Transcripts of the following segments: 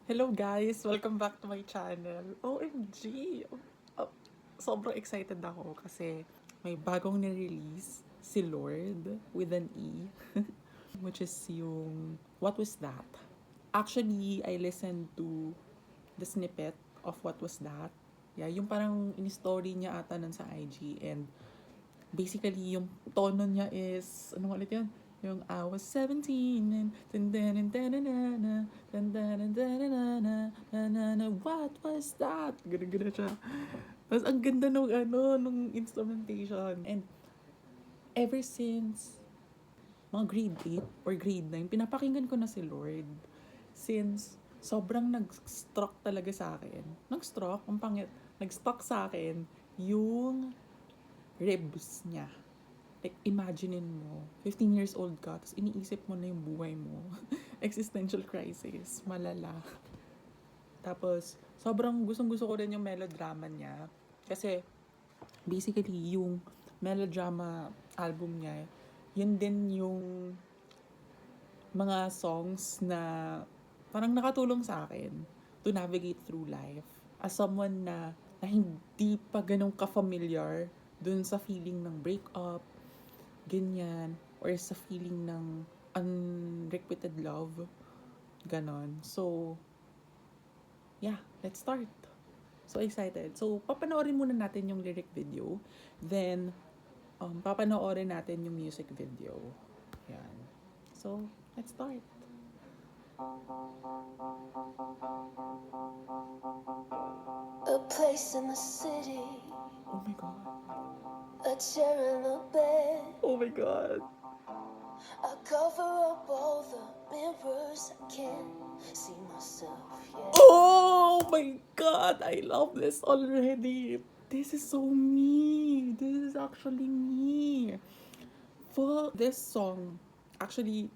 Hello guys! Welcome back to my channel. OMG! Oh, sobrang excited ako kasi may bagong nirelease si Lord with an E, which is yung What Was That? Actually, I listened to the snippet of What Was That. Yeah, yung parang in-story niya ata nun sa IG, and basically yung tono niya is, ano ulit yun? Yung I was 17 and what was that? Ganun siya. Tapos ang ganda nung instrumentation. And ever since mga grade 8 or grade 9, pinapakinggan ko na si Lord. Since sobrang nag-struck talaga sa akin. Nag-struck? Ang pangit. Nag-stuck sa akin yung ribs niya. Like, imaginein mo, 15 years old ka, tapos iniisip mo na yung buhay mo. Existential crisis, malala. Tapos, sobrang gustong-gusto ko rin yung melodrama niya. Kasi, basically, yung melodrama album niya, yun din yung mga songs na parang nakatulong sa akin to navigate through life. As someone na hindi pa ganun ka-familiar dun sa feeling ng breakup, ganyan, or sa feeling ng unrequited love, ganon. So, yeah, let's start. So excited. So, papanoorin muna natin yung lyric video. Then, papanoorin natin yung music video. Yan. So, let's start. A place in the city, Oh my God. a chair and a bed. Oh my God. I cover up all the mirrors. I can't see myself yet. Oh my God. I love this already. This is so me. This is actually me. For this song, actually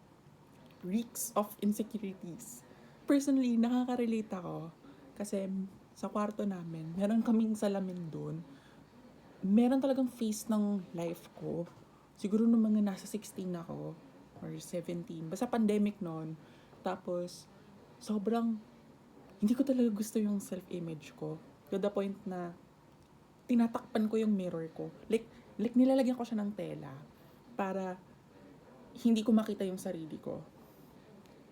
reeks of insecurities. Personally, nakaka-relate ako kasi sa kwarto namin, meron kaming salamin doon. Meron talagang face ng life ko. Siguro nung mga nasa 16 ako or 17. Basta pandemic noon. Tapos, sobrang hindi ko talaga gusto yung self-image ko. To the point na tinatakpan ko yung mirror ko. Like nilalagyan ko siya ng tela para hindi ko makita yung sarili ko.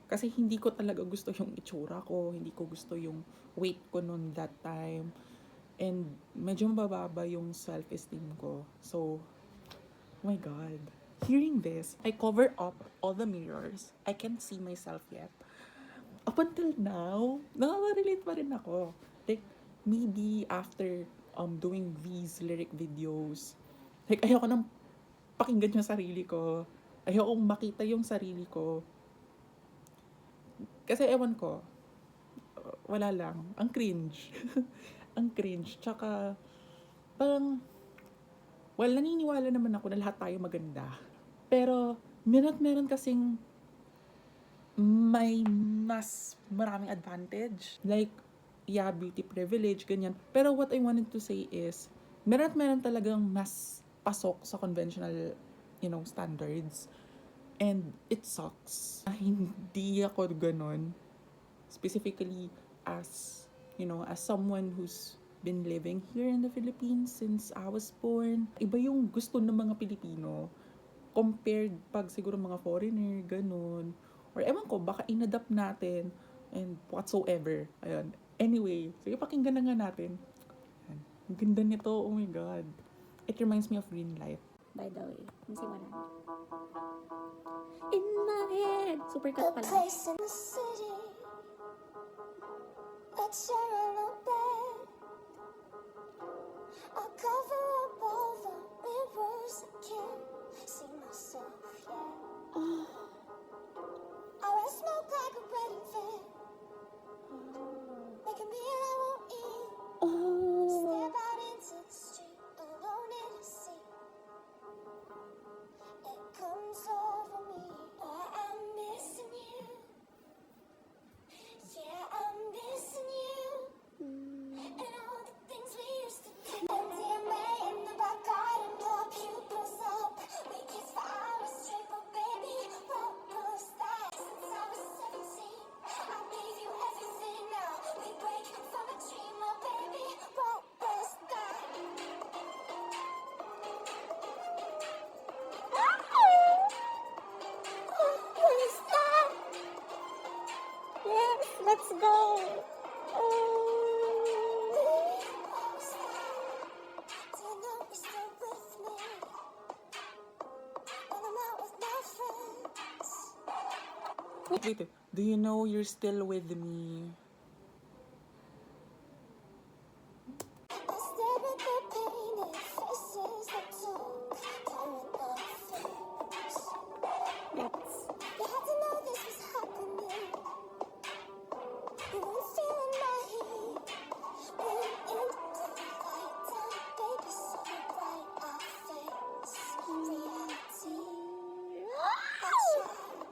Kasi hindi ko talaga gusto yung itsura ko, hindi ko gusto yung weight ko noon that time. And medyo mababa yung self-esteem ko. So, oh my God. Hearing this, I cover up all the mirrors. I can't see myself yet. Up until now, nakaka-relate pa rin ako. Like, maybe after doing these lyric videos, like, ayoko nang pakinggan yung sarili ko. Ayoko makita yung sarili ko. Kasi ewan ko, wala lang. Ang cringe. Ang cringe. Tsaka, parang, well, naniniwala naman ako na lahat tayo maganda. Pero, meron kasing may mas maraming advantage. Like, yeah, beauty privilege, ganyan. Pero what I wanted to say is, meron talagang mas pasok sa conventional, standards. And it sucks. Hindi ako ganun. Specifically as, as someone who's been living here in the Philippines since I was born. Iba yung gusto ng mga Pilipino compared pag siguro mga foreigner, ganun. Or ewan ko, baka inadapt natin and whatsoever. Ayun. Anyway, sige pakinggan na nga natin. Ayan. Ang ganda nito, oh my God. It reminds me of Green Light. By the way, nasimulan. In my head. Super A cut pala. place in the city, a chair and a bed. I cover up all the mirrors. I can't see myself yet. I wear smoke like a wedding vet. Make a meal I won't eat. Step out into the street alone in a sea. It comes over me. I'm missing you. Yeah, I'm missing you. And all the things we used to do. MDMA in the back garden, blow pupils up. We kiss for hours straight, but Let's go! Do you know you're still with me? When I'm out with my friends. Wait. Do you know you're still with me? I stare at the painted faces that took time in our face. Gets. You had to know this was happening. You weren't feeling my heat. Went into the light down, baby, so bright our face. Reality.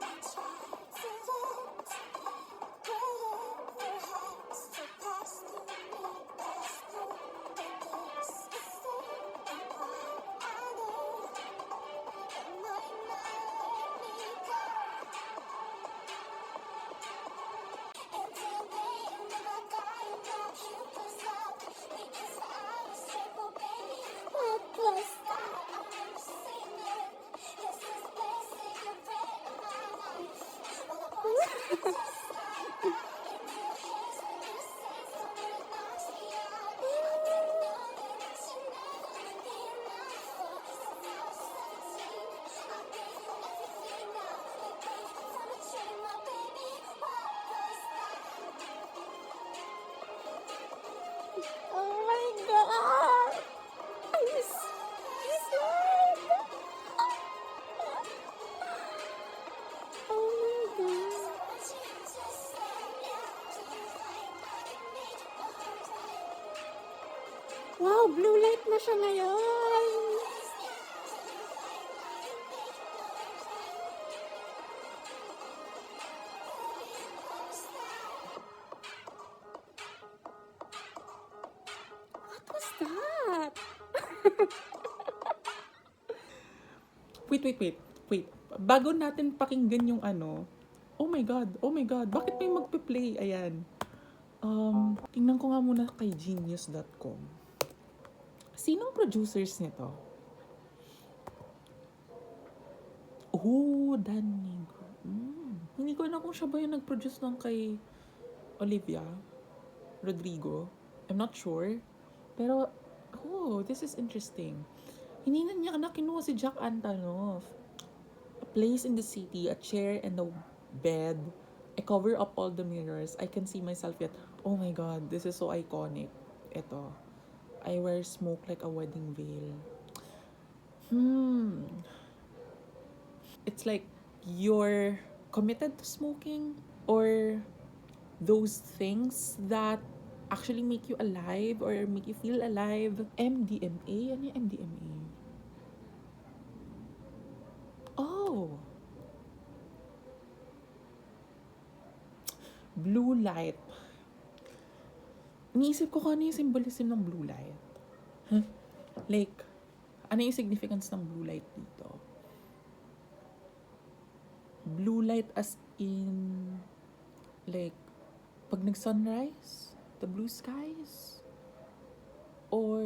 I tried to let whatever has to pass through me, pass through. But this is staying quiet. I know it might not let me go. And then they never got enough. You was up because I was triple, baby. What was that? I remember seeing it. This is best cigarette in my life. Well, I want you to just slide into your hands with this sense of when it knocks me out. I didn't know that it should never be enough. Since I was 17, I gave you everything now. The grief from a dream, my baby. What was that? Oh my god! I'm scared! Oh my god. Want you to just stay out. Do you like I can make it alright? Wow, blue light na siya ngayon! What was that? Wait. Bago natin pakinggan yung ano, oh my God, bakit may magpe-play? Ayan. Tingnan ko nga muna kay genius.com. Sinong producers nito? Oh, Dan Negro. Hindi ko na kung siya ba yung nag-produce ng kay Olivia Rodrigo. I'm not sure. Pero, this is interesting. Hindi na niya kinuha si Jack Antonoff. A place in the city, a chair and a bed. I cover up all the mirrors. I can see myself yet. Oh my God, this is so iconic. Ito. I wear smoke like a wedding veil. It's like you're committed to smoking or those things that actually make you alive or make you feel alive. MDMA? Ano yung MDMA? Oh! Blue light. Iniisip ko kung ano yung symbolism ng blue light. Like, ano yung significance ng blue light dito? Blue light as in, like, pag nag-sunrise, the blue skies? Or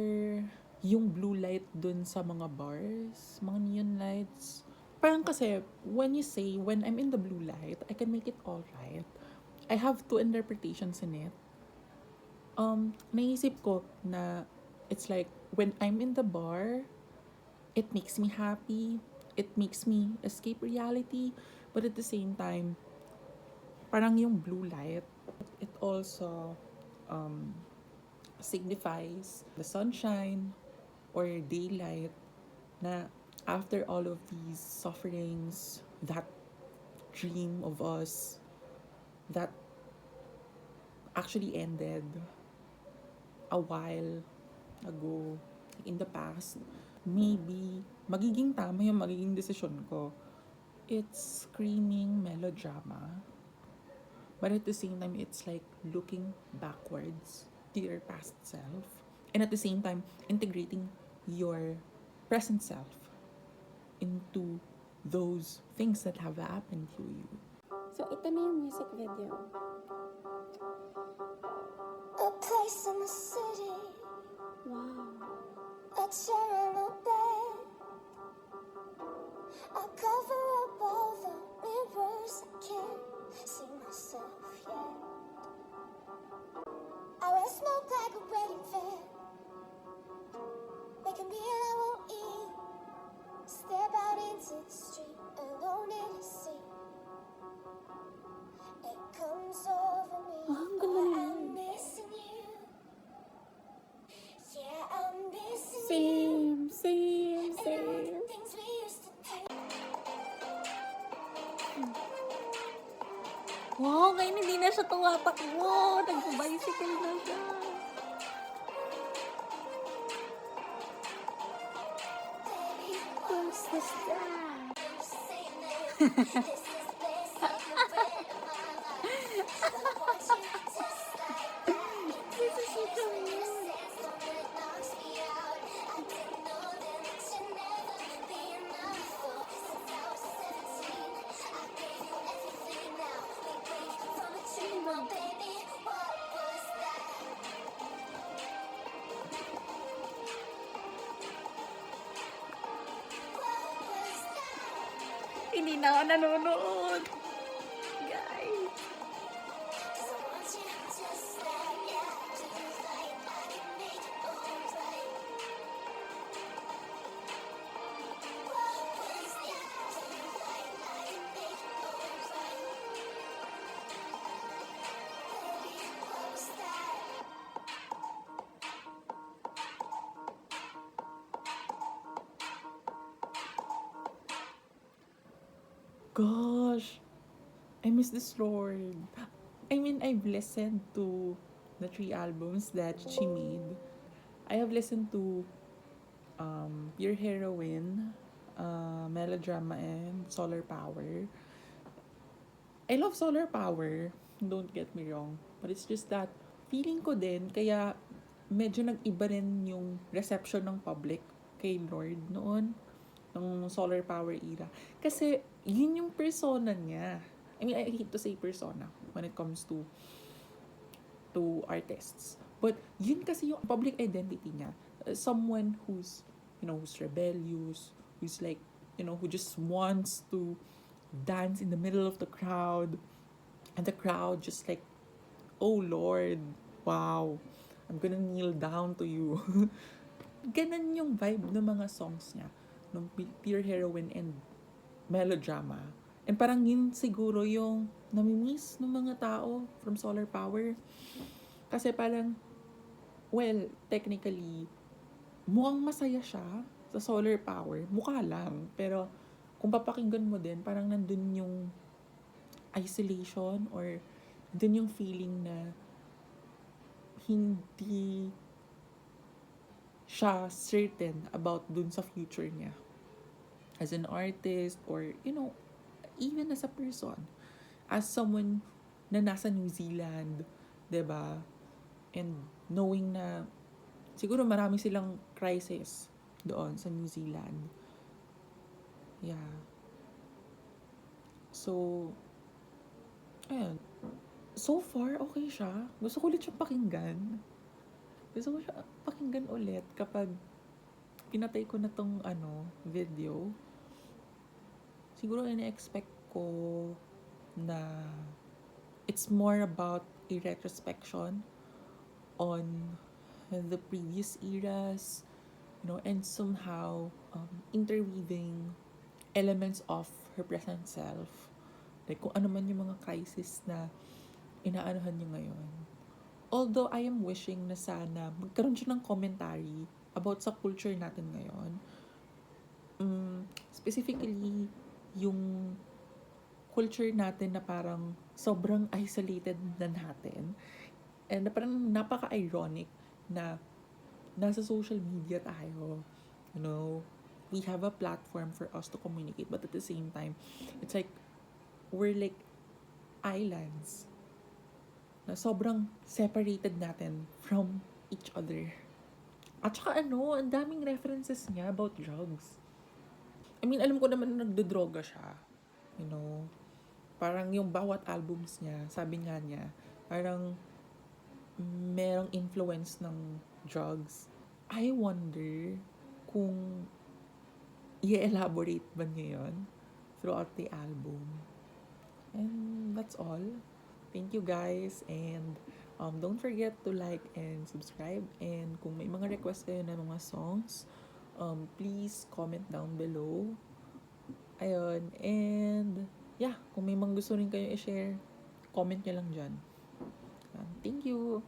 yung blue light dun sa mga bars, mga neon lights? Parang kasi, when you say, when I'm in the blue light, I can make it all right. I have two interpretations in it. Naisip ko na it's like, when I'm in the bar, it makes me happy, it makes me escape reality, but at the same time, parang yung blue light, it also signifies the sunshine or daylight na after all of these sufferings, that dream of us that actually ended a while ago in the past, maybe magiging tama yung magiging desisyon ko. It's screaming melodrama, but at the same time, it's like looking backwards to your past self, and at the same time, integrating your present self into those things that have happened to you. So, ito na yung music video. A place in the city, Wow. a chair and a bed. I cover up all the mirrors. I can't see myself yet. Wow, ngayon hindi na siya tumatakbo. Nag-bicycle na siya. Who's this guy? This is so cute. Baby, what was that? What was that? Hindi na ako nanonood. Guys. Cause I want you just like yeah. Do you like I can make it alright? What was that? Do you like I can make it alright? Baby, what was that? Gosh, I miss this Lord. I mean, I've listened to the 3 albums that she made. I have listened to Your Heroine, Melodrama, and Solar Power. I love Solar Power, don't get me wrong. But it's just that, feeling ko din, kaya medyo nag-iba rin yung reception ng public kay Lord noon, ng Solar Power era. Kasi, yun yung persona niya. I mean, I hate to say persona when it comes to artists. But, yun kasi yung public identity niya. Someone who's, who's rebellious, who's like, who just wants to dance in the middle of the crowd, and the crowd just like, oh Lord, wow, I'm gonna kneel down to you. Ganun yung vibe ng mga songs niya, ng Pure Heroine and Melodrama. And parang yun siguro yung namimiss ng mga tao from Solar Power. Kasi parang, well, technically, mukhang masaya siya sa Solar Power. Mukha lang. Pero, kung papakinggan mo din, parang nandun yung isolation or dun yung feeling na hindi siya certain about dun sa future niya as an artist or even as a person, as someone na nasa New Zealand, 'di ba? And knowing na siguro marami silang crisis doon sa New Zealand. Yeah. So, ayun. So far, okay siya. Gusto ko ulit siya pakinggan. Gusto ko siya pakinggan ulit kapag pinatay ko na tong video. Siguro ina-expect ko na it's more about a retrospection on the previous eras, and somehow interweaving elements of her present self. Like kung ano man yung mga crisis na inaanuhan niya ngayon. Although I am wishing na sana magkaroon siya ng commentary about sa culture natin ngayon. Specifically, yung culture natin na parang sobrang isolated na natin. And na parang napaka-ironic na nasa social media tayo. We have a platform for us to communicate, but at the same time, it's like, we're like islands na sobrang separated natin from each other. At saka ang daming references niya about drugs. I mean, alam ko naman na nagdodroga siya. Parang yung bawat albums niya, sabi nga niya, parang merong influence ng drugs. I wonder kung i-elaborate ba niya yun throughout the album. And that's all. Thank you guys, and don't forget to like and subscribe, and kung may mga request kayo na mga songs, please comment down below. Ayun, and yeah, kung may mga gusto rin kayo i-share, comment nyo lang dyan. Thank you!